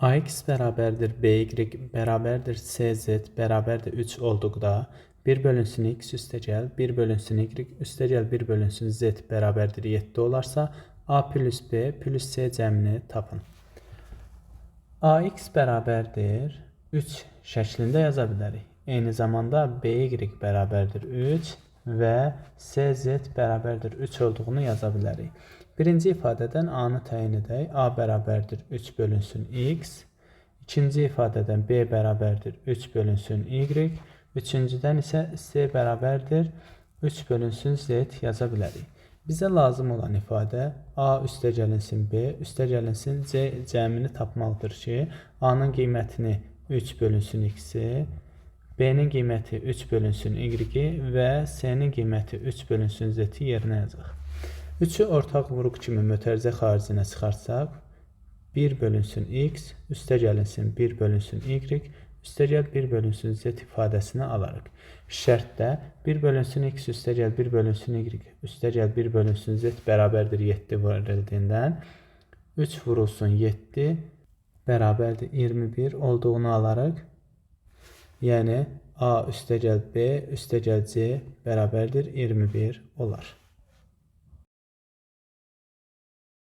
AX bərabərdir BY bərabərdir CZ bərabərdir 3 olduqda 1 bölünsün X üstəgəl 1 bölünsün Y üstəgəl 1 bölünsün Z bərabərdir 7 olarsa A plus B plus C cəmini tapın. AX bərabərdir 3 şəklində yaza bilərik. Eyni zamanda BY bərabərdir 3 və CZ bərabərdir 3 olduğunu yaza bilərik. Birinci ifadədən A-nı təyin edək. A bərabərdir 3 bölünsün X. İkinci ifadədən B bərabərdir 3 bölünsün Y. Üçüncüdən isə C bərabərdir 3 bölünsün Z yaza bilərik. Bizə lazım olan ifadə A üstəgəlinsin B üstəgəlinsin C cəmini tapmalıdır ki, A-nın qiymətini 3 bölünsün X-i, B-nin qiyməti 3 bölünsün Y-i və C-nin qiyməti 3 bölünsün Z-i yerinə yazaq. 3-ü ortaq vuruq kimi mötərizə xaricinə çıxarsaq, 1 bölünsün X, üstəgəlinsin 1 bölünsün Y, üstəgəl 1 bölünsün Z ifadəsini alarıq. Şərtdə 1 bölünsün X, üstəgəl 1 bölünsün Y, üstəgəl 1 bölünsün Z bərabərdir 7 verildiyindən 3 vurulsun 7 bərabərdir 21 olduğunu alarıq. Yəni A üstəgəl B üstəgəl C bərabərdir 21 olar.